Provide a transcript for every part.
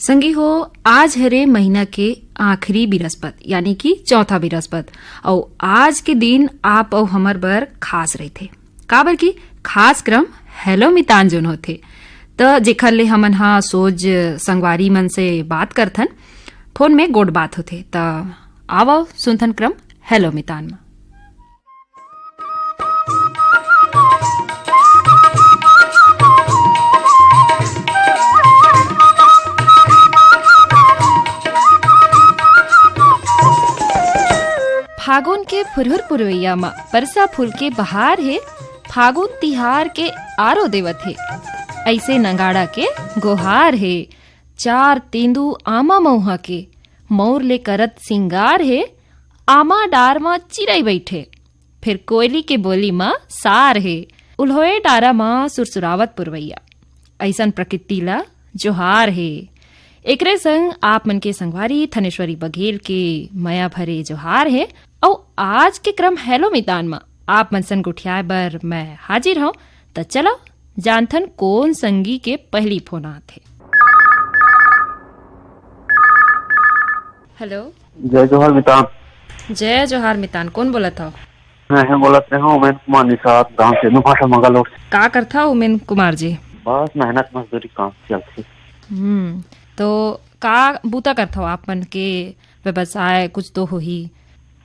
संगी हो, आज हरे महीना के आखिरी बिरस्पत यानी कि चौथा बिरस्पत और आज के दिन आप और हमर बर खास रही थे काबर की खास क्रम हेलो मितान जोन होथे त जेखर ले हमन हा सोच संगवारी मन से बात करथन फोन में गोड बात होथे त आवो सुनथन क्रम हेलो मितान में। फागुन के फुरहुर पुरवैया में परसा फूल के बहार है, फागुन तिहार के आरो देवत है, ऐसे नगाड़ा के गोहार है, चार तेंदू आमा मऊहा के मोर ले करत सिंगार है, आमा डार में चिरई बैठे, फिर कोयली के बोली में सार है, उल्होए डारा में सुरसुरावत पुरवैया, ऐसन प्रकृति ला जोहार है। एकरे संग आप मन के संगवारी थनेश्वरी बघेल के मया भरे जोहार है और आज के क्रम हेलो मितान में आप मन सन गुठियाए बर मैं हाजिर हूँ। तो चलो जानथन कौन संगी के पहली फोन आथे। हेलो, जय जोहार मितान। जय जोहार मितान, कौन बोला था? मैं बोलत रहा हूँ उमेन कुमार निषाद, गांव से भाषा मंगलोर। का करथा उमेन कुमार जी? बस मेहनत मजदूरी काम चलती। तो का बूता करथा आप मन के व्यवसाय कुछ तो हो ही?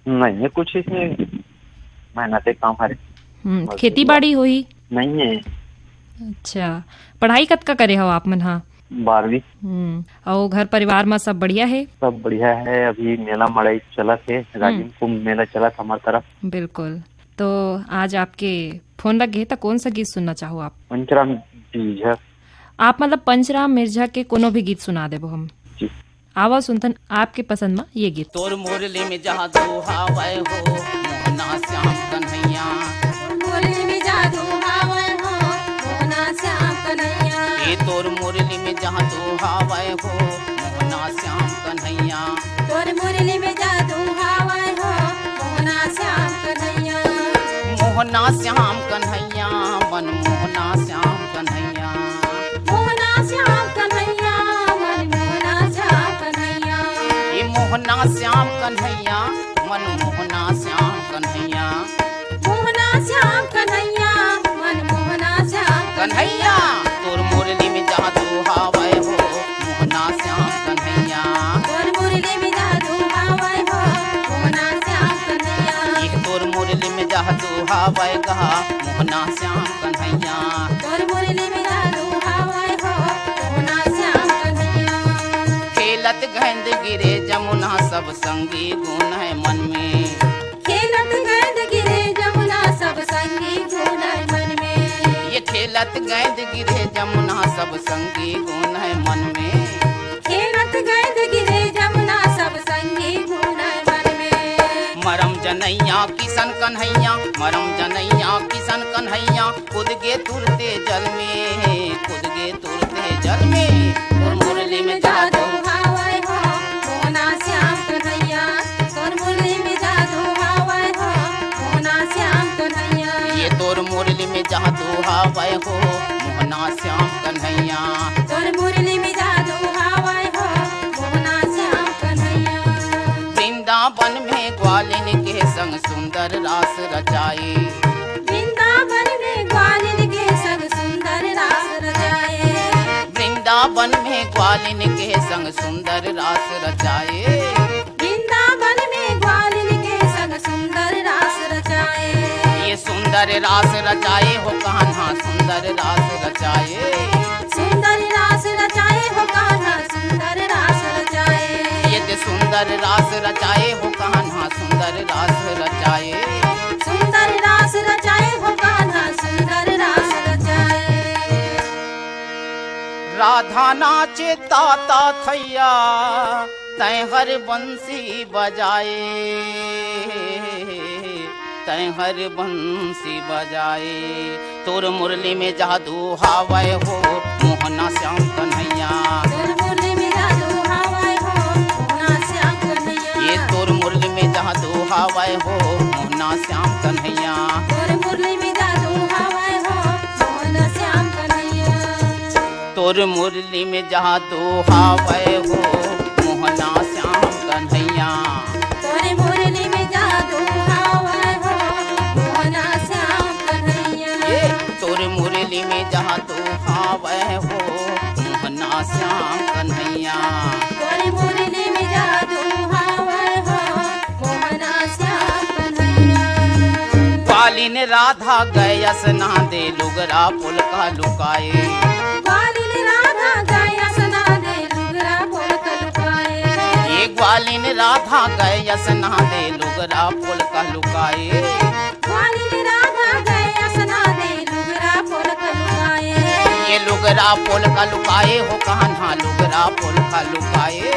नहीं है कुछ, इसमें मेहनत काम हरे। खेती बाड़ी हो ही? नहीं है। अच्छा, पढ़ाई कत का करे हो आप मन? हाँ, 12वीं। और घर परिवार में सब बढ़िया है? सब बढ़िया है। अभी मेला मड़ई चलत है, राजीव कुंभ मेला चलत हमारे तरफ। बिल्कुल। तो आज आपके फोन लगे तो कौन सा गीत सुनना चाहो आप? पंचराम मिर्झा। आप मतलब पंचराम मिर्झा के कोनो भी गीत सुना देबो हम। आवा सुनतन आपके पसंद में ये गीत। तोर मुरली में जहाँ दुहावै हो मोहना श्याम कन्हैया, मुरली में जहाँ दुहावै हो मोहना श्याम कन्हैया, ये तोर मुरली में जहाँ दुहावै हो मोहना श्याम कन्हैया, तोर मुरली में जहाँ दुहावै हो मोहना श्याम कन्हैया, मोहना श्याम कन्हैया मन मोहना श्याम कन्हैया, मोहना श्याम कन्हैया मन मोहना श्याम कन्हैया, ये मोहना श्याम कन्हैया मन मोहना श्याम कन्हैया, मोहना श्याम कन्हैया मन मोहना श्याम कन्हैया, तोर मुरली में जहाँ दुहावै हो मोहना श्याम कन्हैया, तोर मुरली में जहाँ दुहावै हो मोहना श्याम कन्हैया, एक तोर मुरली में जहाँ दुहावै कहा मोहना श्याम कन्हैया, तोर मुरली में जहाँ दुहावै हो मोहना श्याम कन्हैया, खेलत गेंद गिरे जमुना सब संगी गुण है मन में, खेलत गेंद गिरे जमुना सब संगी गुण है मन में, ये खेलत गेंद गिरे जमुना सब संगी गुण है मन में, खेलत गेंद गिरे जमुना सब संगी गुण है मन में, मरम जनैया किशन कन्हैया, मरम जनैया किशन कन्हैया, कूद गे तुरते जल में, कूद गे तुरते जल में, और मुरली में जादू हावै हो मोहना श्याम कन्हैया, तोर मुरली में जादू हावै हो मोहना श्याम कन्हैया, ये तोर मुरली में जादू हावै हो मोहना श्याम कन्हैया, तोर मुरली में जादू हावै हो मोहना श्याम कन्हैया, वृंदावन में ग्वालिन के संग सुंदर रास रचाए, वृंदावन में ग्वालिन के संग सुंदर रास रचाए, वृंदावन में ग्वालिन के संग सुंदर रास रचाए, वृंदावन में ग्वालिन के संग सुंदर रास रचाए, ये सुंदर रास रचाए हो कान्हा सुंदर रास रचाए, सुंदर रास रचाए हो कान्हा सुंदर रास रचाए, ये सुंदर रास रचाए हो कान्हा सुंदर रास रचाए, सुंदर रास रचाए हो कान्हा सुंदर रास रचाए, राधा नाचे ताता थैया तै हर बंसी बजाए, तै हर बंसी बजाए, तोर मुरली में जादू हावै हो मोहना श्याम कन्हैया, तोर मुरली में जादू हावै हो मोहना श्याम कन्हैया, ये तोर मुरली में जादू हावै हो मोहना श्याम कन्हैया, तोर मुरली में जादू हावै हो मोहना श्याम कन्हैया, तोर मुरली में जादू हावै हो मोहना श्याम कन्हैया। तोरे मुरली में जादू हावै हो मोहना श्याम कन्हैया। ये तोर मुरली में जादू हावै हो मोहना श्याम कन्हैया। तोरे मुरली में जादू हावै हो मोहना श्याम कन्हैया। ग्वालिन राधा गयस ना दे लुगरा पुलका लुकाए। ग्वालिन राधा गयस ना दे लुगरा पुलका लुकाए। ये ग्वालिन राधा गयस ना दे लुगरा पुलका लुकाए। ग्वालिन राधा गयस ना दे लुगरा पुलका लुकाए। ये लुगरा पुलका लुकाए हो कान्हा लुगरा पुलका लुकाए।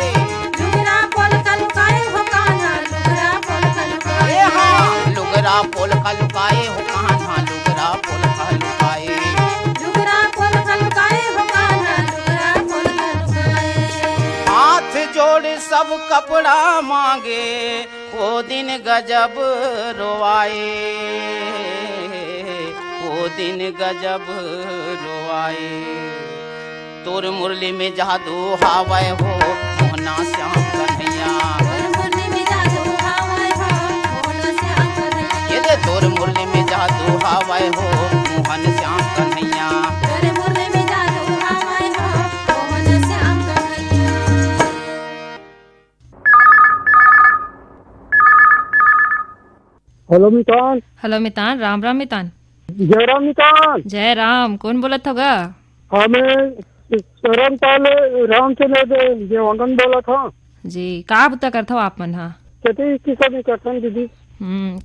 लुगरा पुलका लुकाए हो कान्हा लुगरा पुलका लुकाए। ए हाँ लुगरा पुलका लुकाए हो कान्हा लुगरा पुलका लुकाए। लुगरा पुलका लुकाए हो कान्हा लुगरा पुलका लुकाए। हाथ जोड़ सब कपड़ा मांगे वो दिन गजब रोआए। वो दिन गजब रोआए। तोर मुरली में जादू हावै हो मोहना श्याम कन्हैया। तोर मुरली में जादू हावै हो मोहना श्याम कन्हैया। ये दे तोर मुरली में जादू हावै हो मोहन श्याम कन्हैया। तोर मुरली में जादू हावै हो मोहना श्याम कन्हैया। हेलो मितान। हेलो मितान, राम राम मितान। जयराम मितान। जय राम, कौन बोलत होगा? हमें शरण पाल रामचंद्र देवांगन बोला था। जी, का बुता करथो आप मन हा? खेती किसानी करते हैं दीदी।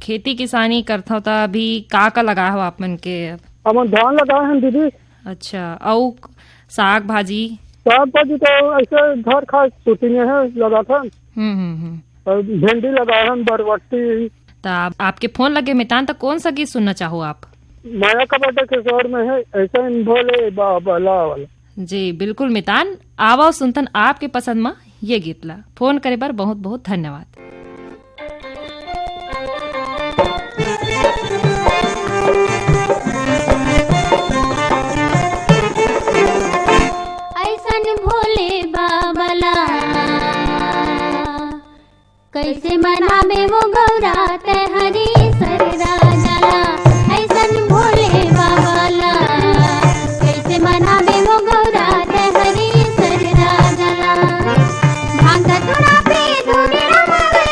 खेती किसानी करथो त अभी का लगा हो आप मन के? हम धान लगाए हैं दीदी। अच्छा, औ साग भाजी? साग भाजी तो ऐसे घर खास सूती में है लगा था। और भिंडी लगाए हैं, बरबट्टी। तो आपके फोन लगे मितान, तो कौन सा गीत सुनना चाहो आप? माया कबाटा के शहर में है ऐसे इन भोले बाबा ला वाला। जी बिल्कुल मितान, आवा सुनतन आपके पसंद में ये गीत ला। फोन करे बर बहुत बहुत धन्यवाद। ऐसन भोले बाबला कैसे मनावे वो गौरा ते हरी सर राजला। ऐसन भोले बाबला कैसे मनावे वो गौरा ते हरी सर राजला। भांग धतुरा पे धुनी रमावे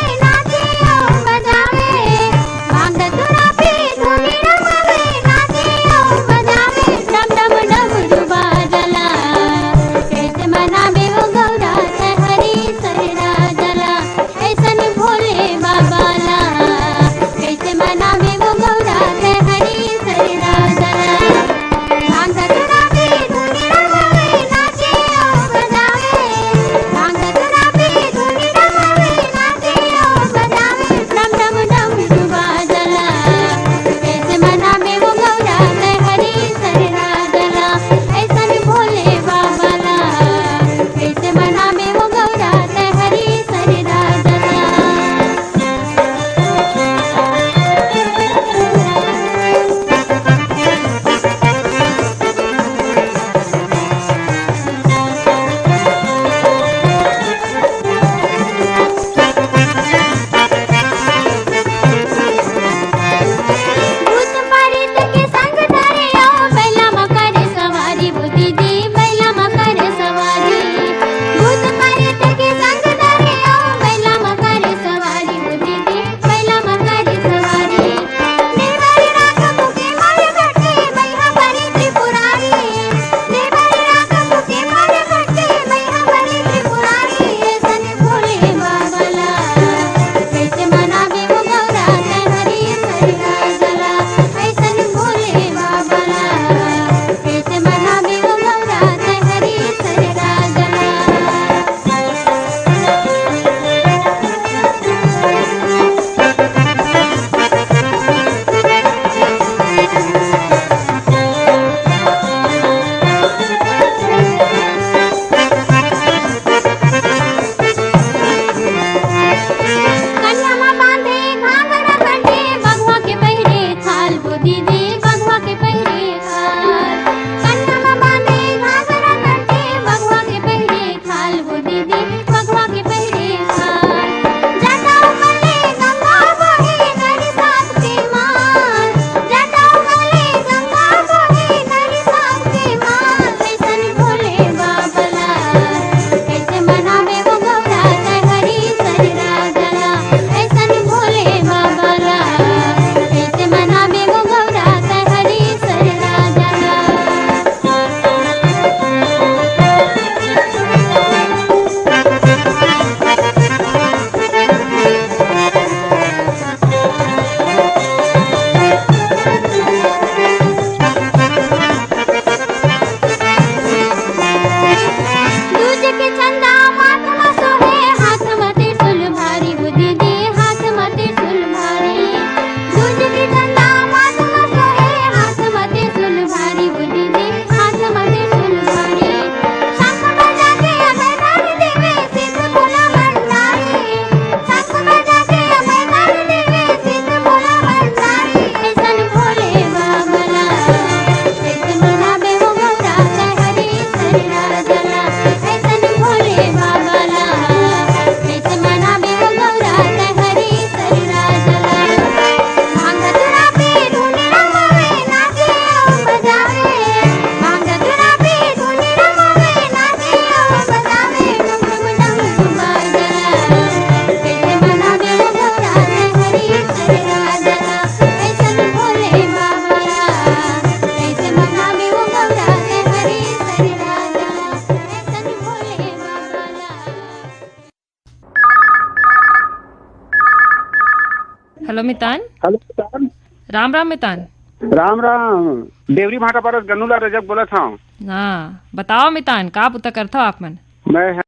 हेलो मितान। हेलो मितान। राम राम मितान। राम राम। देवरी भाटा पर गन्नूला रजक बोला था। हाँ बताओ मितान, का पुता करता आप मन? मैं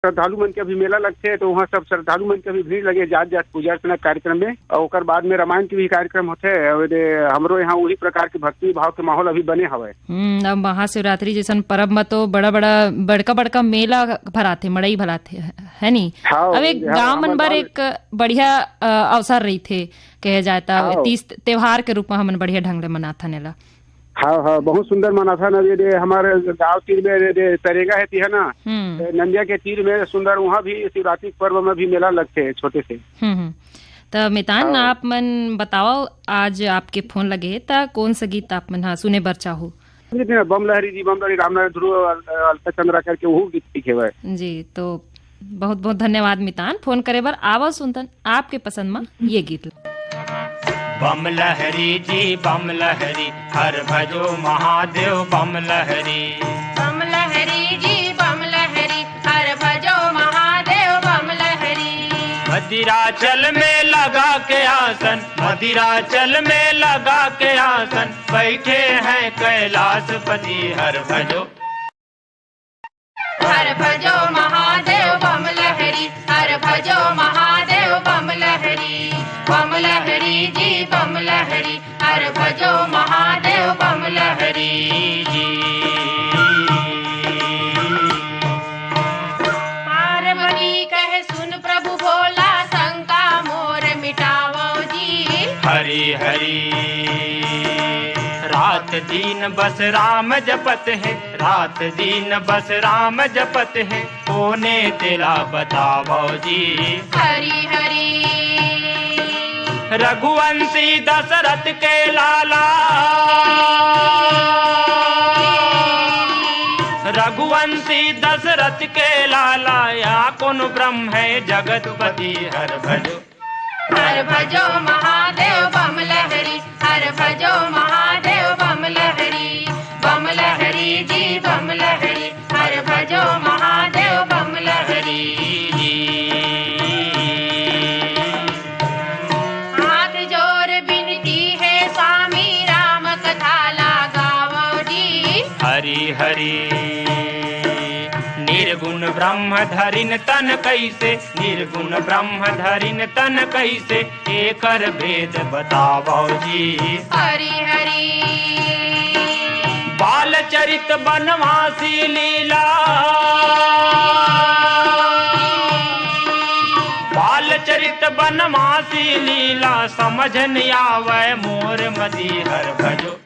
श्रद्धालु मन के अभी मेला लगते है तो वहाँ सब श्रद्धालु मन के अभी भीड़ लगे जात जात पूजा अर्चना कार्यक्रम में, और ओकर बाद में रामायण के भी कार्यक्रम होते है। हमरो यहाँ वही प्रकार के भक्ति भाव के माहौल अभी बने हवे। अब महाशिवरात्रि जैसन परब में तो बड़का बड़का मेला भराथे, मड़ई भराथे, है नी। अब एक गांव मन बर एक बढ़िया अवसर रही थे कहे जाता, तीज त्योहार के रूप में हमन बढ़िया ढंग ले मनाथा नेला। हाँ हाँ, बहुत सुंदर मना था ना। हमारे गांव तीर में तरेगा है ना, नंदिया के तीर में सुंदर, वहाँ भी शिवरात्रि पर्व में भी मेला लगते है छोटे से। तो मितान आप मन बताओ, आज आपके फोन लगे था कौन सा गीत आप मन सुने बर चाहो? बम लहरी जी, बम लहरी रामनाथ ध्रुव अलका चंद्रा करके वो गीत लिखे हुए जी। तो बहुत बहुत धन्यवाद मितान फोन करे बर। आवाज सुनतन आपके पसंद में ये गीत। बम लहरी जी बम लहरी, हर भजो महादेव बम लहरी। बम लहरी जी बम लहरी, हर भजो महादेव बम लहरी। मदिराचल में लगा के आसन, मदिराचल में लगा के आसन, बैठे हैं कैलाशपति हर भजो। हर भजो महादेव बम लहरी, हर भजो महादेव बम लहरी। बम लहरी जी बम लहरी, हर भजो महादेव बम लहरी जी। पार्वती कहे सुन प्रभु भोला, शंका मोर मिटावो जी। हरि हरि रात दिन बस राम जपत है, रात दिन बस राम जपत है, कोने तेरा बतावो जी। हरि हरि रघुवंशी दशरथ के लाला, रघुवंशी दशरथ के लाला, या कौन ब्रह्म है जगतपति हर भजो। हर भजो महादेव बम लहरी, हर भजो महादेव बम लहरी। बम लहरी जी बम लहरी, हर भजो महादेव बम लहरी जी। हाथ जोर बिनती है स्वामी, राम कथा लगावो जी। हरि हरि निर्गुण ब्रह्म धरिन तन कैसे, निर्गुण ब्रह्म धरिन तन कैसे, एकर भेद बतावो जी। हरि हरि बाल चरित बनवासी लीला, बाल चरित बनवासी लीला, समझ नहीं आवे मोर मदी हर भजो।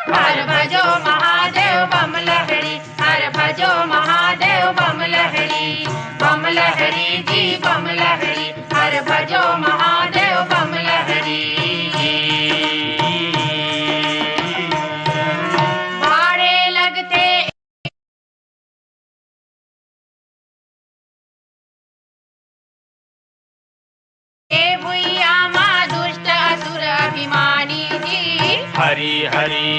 हर भजो महादेव बम लहरी, हर भजो महादेव बम लहरी। बम लहरी जी बम लहरी, हर भजो महादेव बम लहरी जी। भाड़े लगते ए भुइया माँ दुष्ट असुर अभिमानी जी। हरि हरि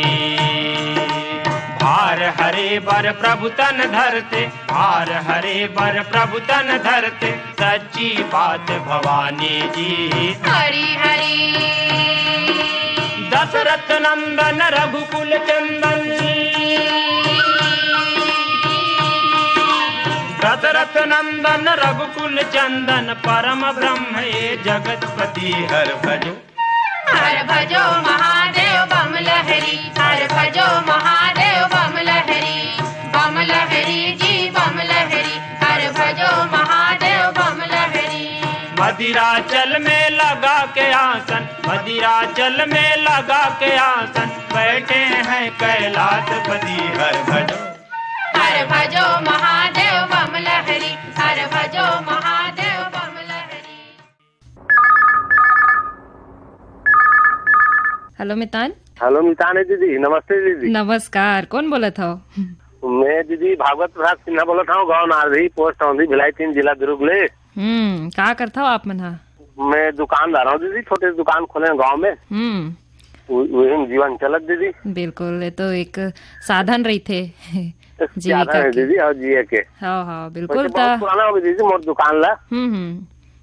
भार हरे बर प्रभु तन धरते, भार हरे बर प्रभु तन धरते, सच्ची बात भवानी जी। हरि हरि दशरथ नंदन रघुकुल चंदन, दशरथ नंदन रघुकुल चंदन, परम ब्रह्म ये जगतपति हर भजो। हर भजो महादेव बम लहरी, हर भजो महादेव बम लहरी। बम लहरी जी बम लहरी, हर भजो महादेव बम लहरी। मदिराचल में लगा के आसन, मदिराचल में लगा के आसन, बैठे हैं कैलाशपति हर भजो। हर भजो महादेव बम लहरी, हर भजो महादेव बम लहरी। हेलो मितान। हेलो मितान है दीदी, नमस्ते दीदी। नमस्कार, कौन बोला था? मैं दीदी भागवत प्रसाद सिन्हा बोला था, गाँव नारधी, पोस्ट औंधी, भिलाई 3, जिला दुर्ग ले। क्या करता हो आप मन? मैं दुकानदार हूँ दीदी, छोटे दुकान खोले गाँव में। वही जीवन चलत दीदी। बिल्कुल, ये तो एक साधन रही थे जीविका दीदी और जिए के। हाँ हाँ बिल्कुल। पुराना हो दीदी मोर दुकान ला।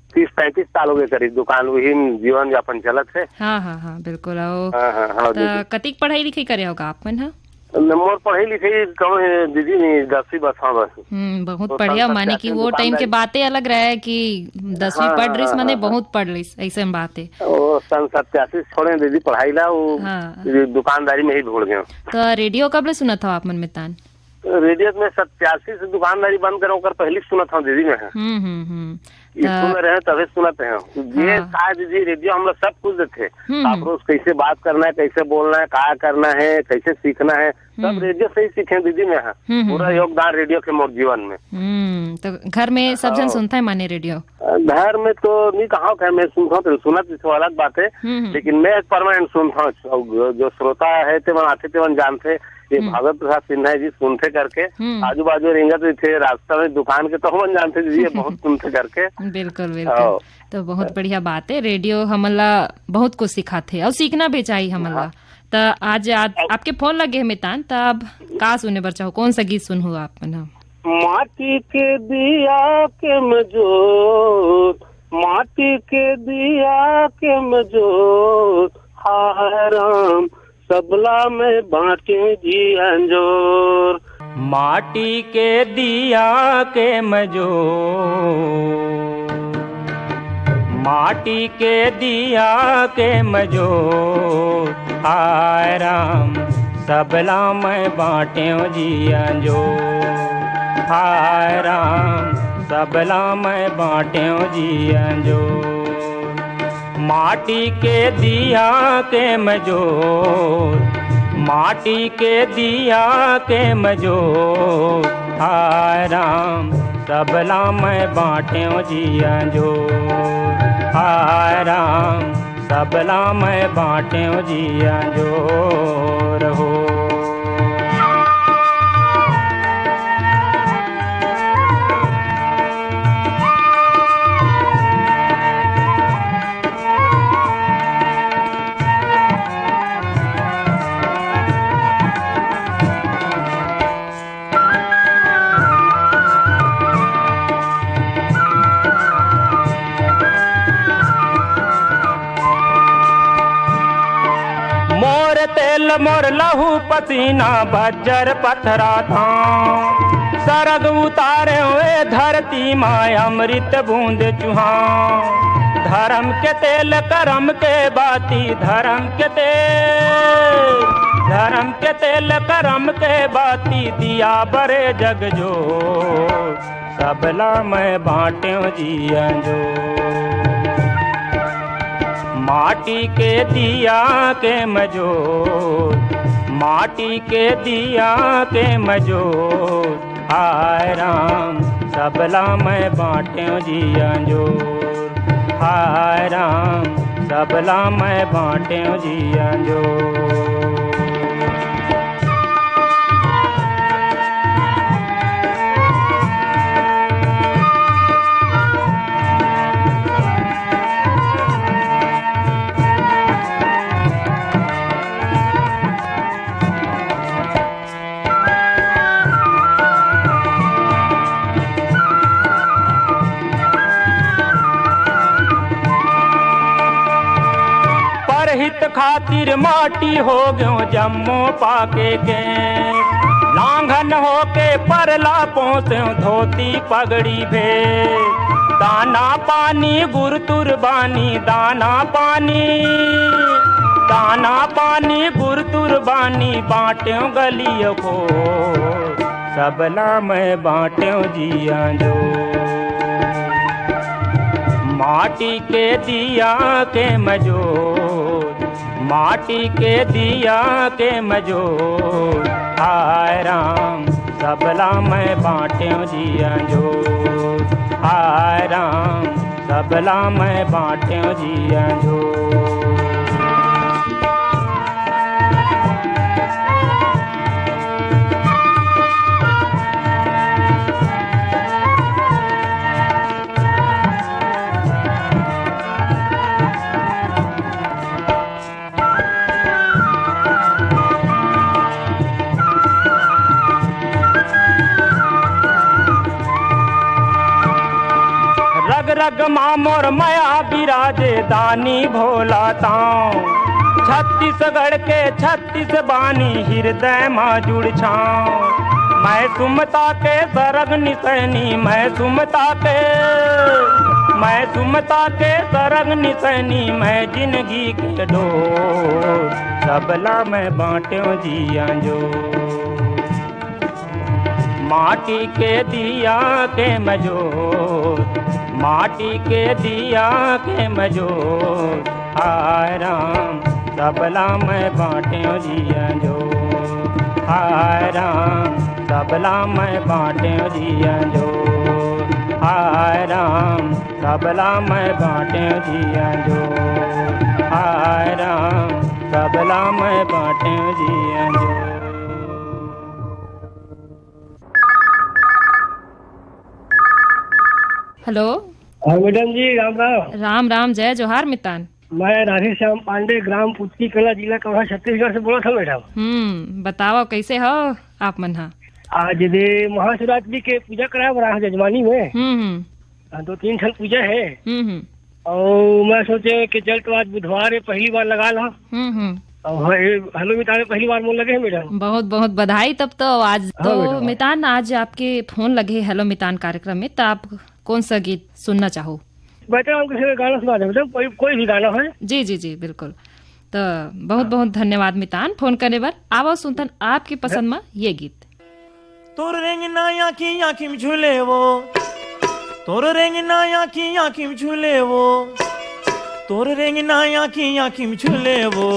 30-35 साल हो गए करीब दुकान वही में जीवन यापन चलत है। हाँ हाँ हाँ बिल्कुल। आओ हाँ त कतिक पढ़ाई लिखाई करे होगा आप मन? हाँ मोर पढ़ाई लिखाई कम है दीदी, नहीं 10वीं बस। हाँ बस बहुत तो बढ़िया। सन माने कि वो टाइम के बातें अलग रहे कि 10वीं हाँ, पढ़ रही माने हाँ, बहुत पढ़ रही, ऐसे में बात है। वो सन 87 छोड़े दीदी पढ़ाई ला, वो हाँ। दुकानदारी में ही ढूंढ गए। तो रेडियो कब ले सुना था आप मन में तान? रेडियो में 87 से दुकानदारी बंद करो कर पहले सुना था दीदी में। स्कूल में रहे तभी सुनते हैं ये का दीदी रेडियो हम लोग सब कुछ देते। आप रोज कैसे बात करना है, कैसे बोलना है, क्या करना है, कैसे सीखना है, सब रेडियो से ही सीखे दीदी में। पूरा योगदान रेडियो के मोर जीवन में। तो घर में सब जन सुनता है माने रेडियो? घर में तो नहीं कहा है, मैं सुनता हूँ सुना तो अलग बात है, लेकिन मैं परमानेंट सुनता हूँ। जो श्रोता है ते आते थे जानते ये भागवत प्रसाद सिन्हा जी सुनते करके आजू बाजू रिंगत थे रास्ता में दुकान के, तो हम जानते दीदी ये बहुत सुनते करके। बिल्कुल बिल्कुल। तो बहुत बढ़िया बात है। रेडियो हमला बहुत कुछ सिखाते और सीखना भी चाहिए हमला। तो आज आपके फोन लगे मितान, तब का सुने बर चाहो, कौन सा गीत सुनहु आप मन? माटी के दिया के मजोत, माटी के दिया के मजोत, हाय राम सबला में बांटे जी अंजोर। माटी के दिया के मजो, माटी के दिया के मजो, हाय राम सबला में बांटे जी अंजोर। हाय राम सबला में बांटे जी अंजोर। माटी के दिया के मजोर, माटी के दिया के मजोर, हाय राम सबला में बांटे जिया जो। हाय राम सबला में बांटे जिया जो रहो। मोर लहू पसीना बज्जर पथरा था, सरग उतारे हुए धरती माय अमृत बूंद चुहा। धर्म के तेल करम के बाती, धर्म के तेल, धर्म के तेल करम के बाती, दिया बरे जग जो सबला मैं बांटे जिया जो। माटी के दिया के मजोर, माटी के दिया के मजोर, हाय राम सबला मैं बांटे जिया जो। हाय राम सबला मैं बांटे जिया जो। हित खातिर माटी हो गयो जम्मो पाके के, लांघन होके परला पहुँचे धोती पगड़ी भे। दाना पानी गुरतुर बानी, दाना पानी, दाना पानी गुरतुर बानी, बांटे गलियों को सबला मैं बांटे जिया जो। माटी के दिया के मजोर, माटी के दिया के मजोर, हाय राम सबला मैं बांटे जिया जो। हाय राम सबला मैं बांटे जिया जो। जग माँ मोर माया बिराजे दानी भोला ताऊ। छत्तीसगढ़ के 36 बानी हृदय माँ जुड़ छाऊं। मैं सुमता के सरग निसैनी, मैं सुमता के सरग निसैनी, मैं जिंदगी के डोर सबला मैं बांट्यो जिया जो। माटी के दिया के मजोर, माटी के दिया के मजोर, हाय राम सबला मैं बांट्यो जिया जो। हाय राम सबला मैं बांट्यो जिया जो। हाय राम सबला मैं बांट्यो जिया जो। हाय राम सबला मैं बांट्यो जिया जो। हेलो। हाँ मैडम जी, राम राम। राम राम, जय जोहार मितान। मैं राधे श्याम पांडे, ग्राम पुतली कला, जिला कवर्धा, छत्तीसगढ़ से बोला था मैडम। बताओ कैसे हो आप मन? आज दे महाशिवरात्रि के पूजा कराया बड़ा जजमानी में। 2-3 ठन पूजा है। और मैं सोचे कि चल तो आज बुधवार है, पहली बार लगा ला। और हेलो मितान पहली बार मोन लगे है मैडम। बहुत बहुत बधाई। तब तो आज तो मितान आज आपके फोन लगे हेलो मितान कार्यक्रम में, तो आप कौन सा गीत सुनना चाहो? बेटा हम किसी गाना सुना दे मैडम, कोई भी गाना है। जी जी जी बिल्कुल। तो बहुत बहुत धन्यवाद मितान फोन करने पर। आवो सुनतन आपकी पसंद में ये गीत। तोर रेंगना आँखी में झूले वो, तोर रेंगना आँखी में झूले वो, तोर रेंगना आँखी में झूले वो,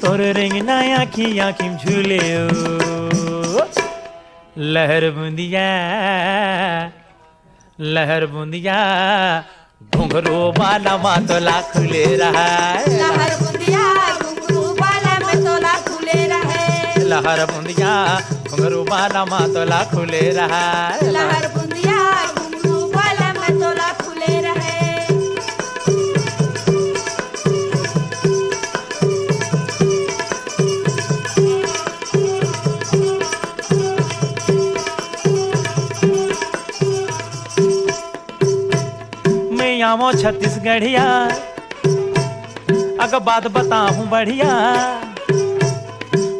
तोर रेंगना आँखी में झूले वो। लहर बूंदिया लहर बूंदिया घुंघरू वाला मातोला खुले रहा है। लहर बूंदिया घुंघरू वाला मातोला खुले रहे। लहर बूंदिया घुंघरू वाला मातोला खुले रहा है। लहर बूंदिया घुंघरू वाला मातोला खुले रहे। आवो छत्तीसगढ़िया अगर बात बताऊं बढ़िया।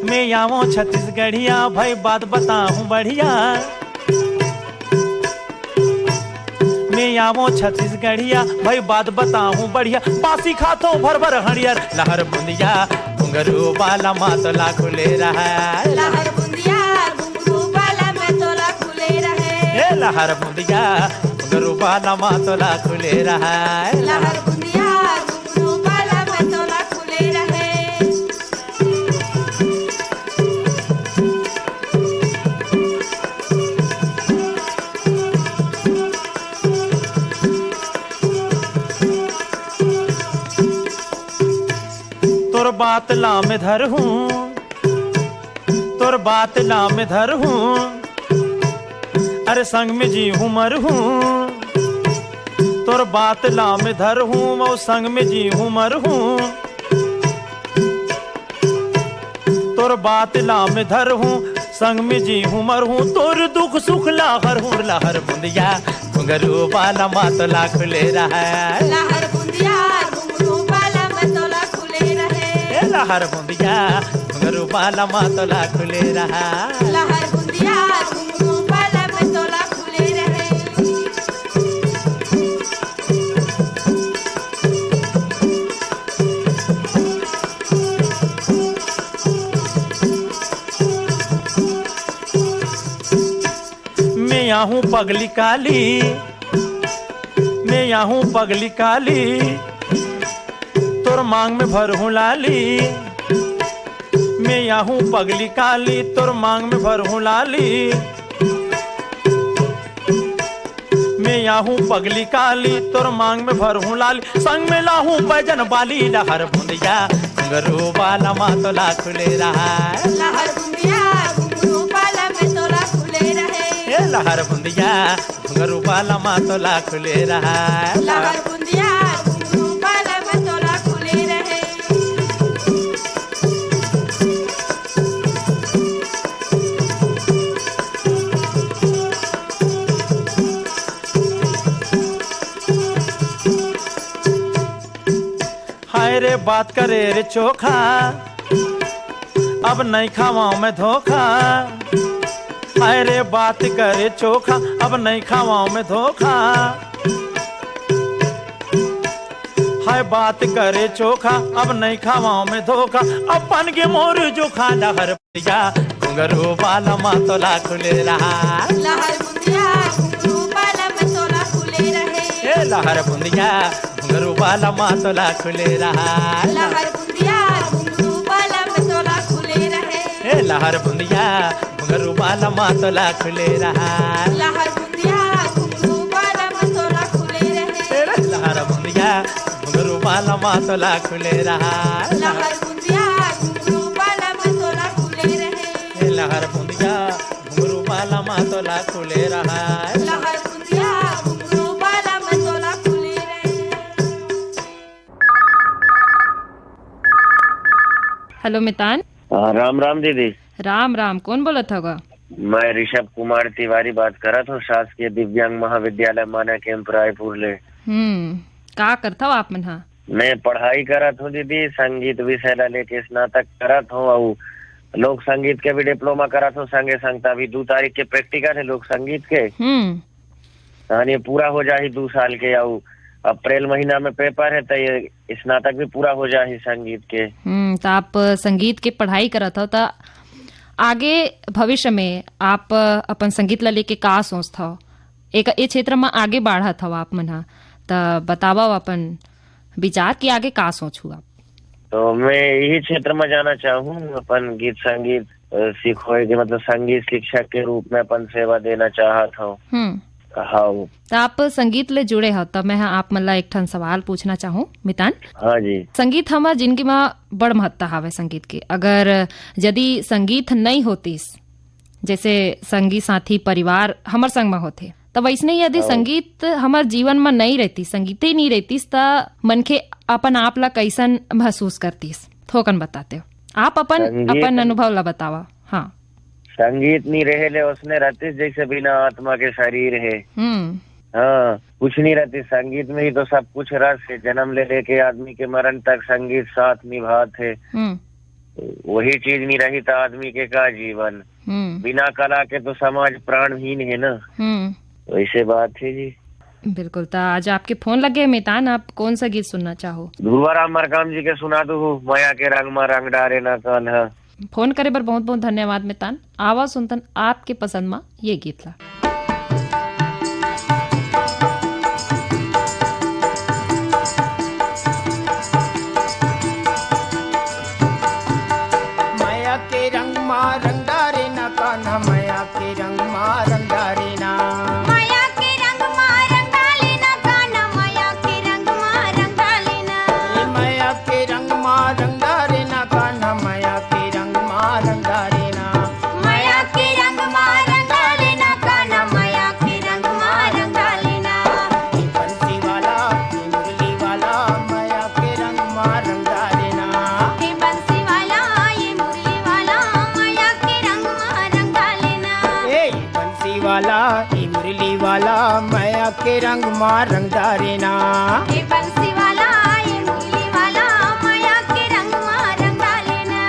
मैं आवो छत्तीसगढ़िया भाई बात बताऊं बढ़िया। मैं आवो छत्तीसगढ़िया भाई बात बताऊं बढ़िया। बासी खातो भर भर हरियर लहर बूंदिया घुंघरू वाला मातोला खुले रहा। लहर बूंदिया घुंघरू वाला मातोला खुले रहे। लहर बूंदिया घुंघरू वाला मातोला खुले रहा। लहर बूंदिया घुंघरू वाला मातोला खुले रहे। तोर बात ला में धर हूँ, तोर बात ला में धर हूँ, अरे संग में जी हूँ मर हूँ। तोर बात ला में धर हूँ मैं संग में जी हूँ मर हूँ। तोर बात ला में धर हूँ संग में जी हूँ मर हूँ। तोर दुख सुख लाहर हूँ लहर बूंदिया घुंघरू वाला मातोला खुले रहा। लहर बूंदिया घुंघरू वाला मातोला खुले रहे। लहर बूंदिया घुंघरू वाला मातोला खुले रहा। लहर बूंदिया घुंघरू वाला मातोला खुले रहे। मैं यहाँ हूँ पगली काली, मैं यहाँ हूँ पगली काली, तोर मांग में भर हूँ लाली। मैं यहाँ हूँ पगली काली तोर मांग में भर हूँ लाली। मैं यहाँ हूँ पगली काली तोर मांग में भर हूँ लाली। संग में लाहूँ बैजन बाली लहर बूंदिया घुंघरू वाला मातोला खुले रहा। लहर बूंदिया घुंघरू वाला मातोला खुले रहे। लहर बूंदिया घुंघरू वाला मातोला खुले रहा। लहर बूंदिया घुंघरू वाला मातोला खुले रहे। बात करे रे चोखा, अब नहीं खावाओ मैं धोखा। हाय रे बात करे चोखा, अब नहीं खावाओ मैं धोखा। हाय बात करे चोखा, अब नहीं खावाओ मैं धोखा। अपन के मोर जो खा लहर बुंदिया, घुंघरू वाला मातोला खुले रहा। लहर बुंदिया घुंघरू वाला मातोला खुले रहे। लहर बुंदिया घुंघरू वाला मातोला खुले रहा। लहर बुंदिया घुंघरू वाला मातोला खुले रहे। लहर बुंदिया घुंघरू वाला मातोला खुले रहा। लहर बुंदिया घुंघरू वाला मातोला खुले रहे। लहर बुंदिया घुंघरू वाला मातोला खुले रहा। लहर बुंदिया घुंघरू वाला मातोला खुले रहे। लहर बुंदिया घुंघरू वाला मातोला खुले रहा। लहर बुंदिया घुंघरू वाला मातोला खुले रहे। हेलो मितान। राम राम दीदी। राम राम, कौन बोलत होगा? मैं ऋषभ कुमार तिवारी बात करत हूँ, शासकीय दिव्यांग महाविद्यालय माना कैंप रायपुर ले। का करता हो आप मन? हाँ, मैं पढ़ाई करत हूँ दीदी, संगीत विषय ला लेके स्नातक करत हूँ और लोक संगीत के भी डिप्लोमा करत हूँ। संगे संग अभी 2 तारीख के प्रैक्टिकल है लोक संगीत के। ये पूरा हो जाही 2 साल के, और अप्रैल महीना में पेपर है, तो ये स्नातक भी पूरा हो जाही संगीत के। तो आप संगीत के पढ़ाई करत हो, तो आगे भविष्य में आप अपन संगीत ला लेके का सोचता हो? एक ए क्षेत्र में आगे बढ़त हो आप मन? तो बतावा अपन विचार कि आगे का सोचू आप? तो मैं यही क्षेत्र में जाना चाहूँ, अपन गीत संगीत सीखोए के, मतलब संगीत शिक्षक के रूप में अपन सेवा देना चाहत हूँ। हाँ, तो आप संगीत ले जुड़े हो, तो मैं आप मतलब एक ठन सवाल पूछना चाहूँ मितान। हाँ जी। संगीत हमार जिंदगी में बड़ महत्ता हावे संगीत के। अगर यदि संगीत नहीं होतीस, जैसे संगी साथी परिवार हमर संग में होते, तो वैसने यदि संगीत हमार जीवन में नहीं रहती, संगीत ही नहीं रहतीस, तो मनखे अपन आप ला कैसन महसूस करतीस? थोकन बताते हो आप अपन अनुभव ला बतावा। हाँ, संगीत नहीं रहे ले उसने रहती जैसे बिना आत्मा के शरीर है। हाँ, कुछ नहीं रहती संगीत में ही तो सब कुछ रस है। जन्म ले लेके आदमी के मरण तक संगीत साथ निभात है। वही चीज नहीं रही तो आदमी के का जीवन। बिना कला के तो समाज प्राणहीन है ना। वैसे बात है जी। बिल्कुल। तो आज आपके फोन लगे मितान, आप कौन सा गीत सुनना चाहो? ध्रुवाराम मरकाम जी के सुना दो, माया के रंग में रंग डारे ना कान्हा। फोन करे पर बहुत बहुत धन्यवाद मितान। आवाज सुनतन आपके पसंद में ये गीत ला। माया के रंग मा रंग डारे ना कान्हा, माया के रंग मा रंग डारे ना। माया के रंग मा रंग डाले ना कान्हा, माया के रंग मा रंग डाले ना। माया के रंग मा रंग डारे ना कान्हा, माया के रंग मा रंग डारे ना। माया के रंग मा रंग डाले ना कान्हा, माया के रंग मा रंग डाले ना। ये बंसी वाला ये मुरली वाला, माया के रंग मा रंग डारे ना। हे बंसी वाला ये मुरली वाला, माया के रंग मा रंग डाले ना। ये बंसी वाला ये मुरली वाला, माया के रंग मा रंग डारे ना। हे बंसी वाला ये मुरली वाला, माया के रंग मा रंग डाले ना।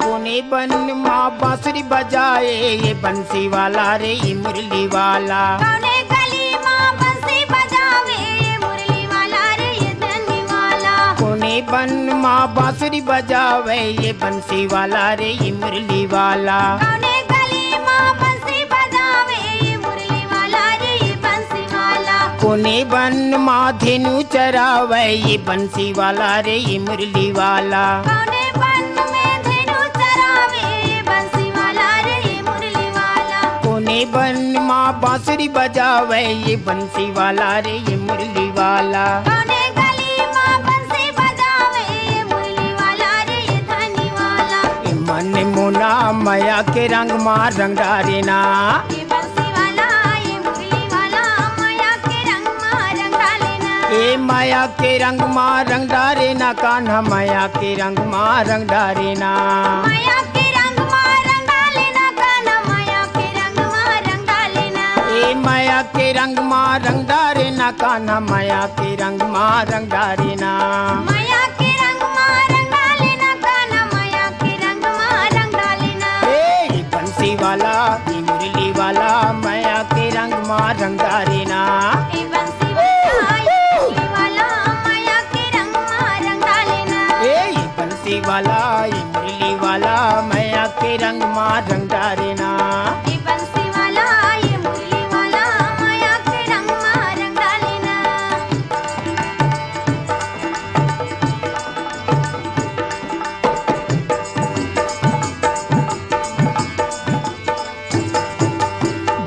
कोने बन माँ बांसुरी बजाए, ये बंसी वाला रे ये मुरली वाला। कौने गली माँ बंसी बजावे, ये मुरली वाला रे ये धनी वाला। कोने बन माँ बांसुरी बजावे, ये बंसी वाला रे ये मुरली वाला। कौने गली माँ बंसी बजावे, ये मुरली वाला रे ये बंसी वाला। कोने बन माँ धेनु चरावे, ये बंसी वाला रे ये मुरली वाला। कौने बन में धेनु चरावे, ये बंसी वाला रे ये मुरली वाला। कोने बन माँ बांसुरी बजावे, ये बंसी वाला रे ये मुरली वाला। कौने गली माँ बंसी बजावे, ये मुरली वाला रे ये धनी वाला। ए मन मोना माया के रंग माँ रंग डारे ना। ये बंसी वाला ये मुरली वाला, माया के रंग मा रंग डाले ना। ए माया के रंग माँ रंग डारे ना कान्हा, माया के रंग माँ रंग डारे ना। माया के रंग मा रंग डाले माया के रंग माँ रंग डारे ना कान्हा माया के रंग माँ रंग डारे ना माया के रंग माँ रंग डाले ना कान्हा माया के रंग माँ रंग डाले ना ए बंसी वाला ये मुरली वाला माया के रंग माँ रंग डारे ना ए बंसी वाला ये मुरली वाला माया के रंग माँ रंग डाले ना ए बंसी वाला ये मुरली वाला माया के रंग माँ रंग डारे ना ए बंसी वाला ये मुरली वाला माया के रंग माँ रंग डाले ना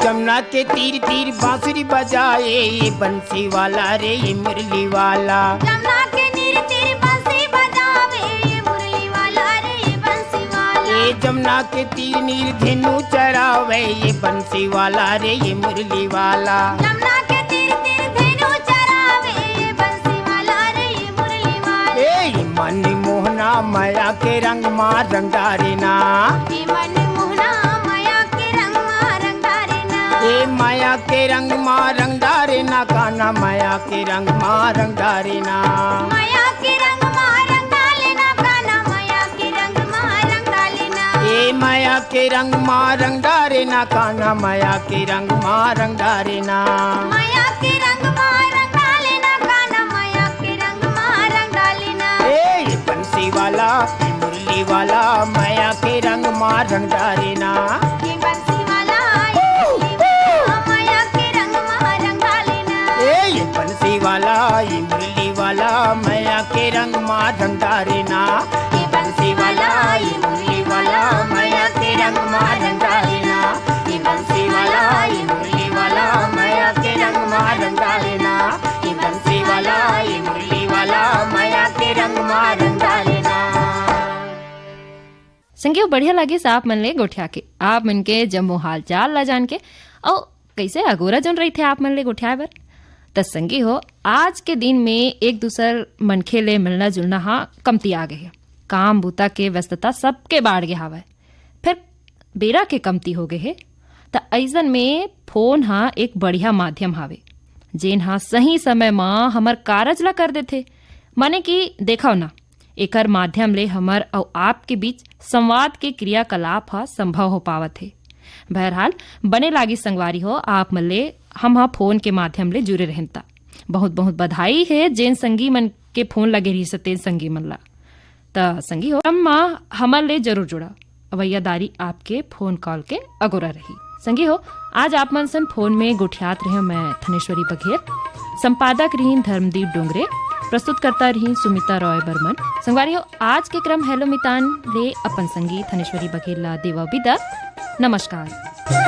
जमुना के तीर तीर बांसुरी बजाए ये बंसी वाला रे ये मुरली वाला जमुना के नीर तीर बंसी बजावे ये मुरली वाला रे ये बंसी वाला ये जमुना के तीर नीर धेनु चरावे ये बंसी वाला रे ये मुरली वाला जमुना के तीर तीर धेनु चरावे ये बंसी वाला रे ये मुरली वाला ए मन मोहना माया के रंग माँ रंग डारे ना ए मन मोहना माया के रंग माँ रंग डाले ना ए माया के रंग माँ रंग डारे ना कान्हा माया के रंग माँ रंग डारे ना माया के रंग माँ रंग डाले ना कान्हा माया के रंग माँ रंग डाले ना ए माया के रंग माँ रंग डारे ना कान्हा माया के रंग माँ रंग डारे ना माया के रंग माँ रंग डाले ना कान्हा माया के रंग माँ रंग डाले ना ए बंसी वाला ये मुरली वाला माया के रंग माँ रंग डारे ना ये बंसी वाला ये मुरली वाला माया के रंग माँ रंग डाले ना ए बंसी वाला ये मुरली वाला माया के रंग माँ रंग डारे ना ये बंसी वाला ये मुरली वाला माया के रंग माँ रंग डाले ना ये बंसी वाला ये मुरली वाला माया के रंग माँ रंग डारे ना ये बंसी वाला ये मुरली वाला माया के रंग माँ रंग डारे ना। संगे बढ़िया लागे साफ मन ले गोठिया के आप मन के जम्मो हाल चाल ला जान के और कैसे अगोरा जोन रही थे आप मन ले गोठिया बर त संगी हो आज के दिन में एक दूसर मनखे ले मिलना जुलना हाँ कमती आ गए काम बूता के व्यस्तता सबके बाढ़ गए हावय फिर बेरा के कमती हो गए है त ऐसन में फोन हाँ एक बढ़िया माध्यम हावे जेन हाँ सही समय माँ हमर कारज ला कर देथे माने कि देखो ना एकर माध्यम ले हमर और आपके बीच संवाद के क्रियाकलाप हा संभव हो पावत है। बहरहाल बने लागी संगवारी हो आप मन ले हम हाँ फोन के माध्यम ले जुड़े रहता बहुत बहुत बधाई है जेन संगी मन के फोन लगे रही सतेन संगी मन ला त संगी हो हम हमर ले जरूर जुड़ा अवैयादारी आपके फोन कॉल के अगोरा रही। संगी हो आज आप मन सन फोन में गुठियात रहे मैं धनेश्वरी बघेल, संपादक रही धर्मदीप डोंगरे, प्रस्तुत करता रही सुमिता रॉय बर्मन। संगवारी हो आज के क्रम हेलो मितान ले अपन संगी धनेश्वरी बघेल ला देवा विदा। नमस्कार।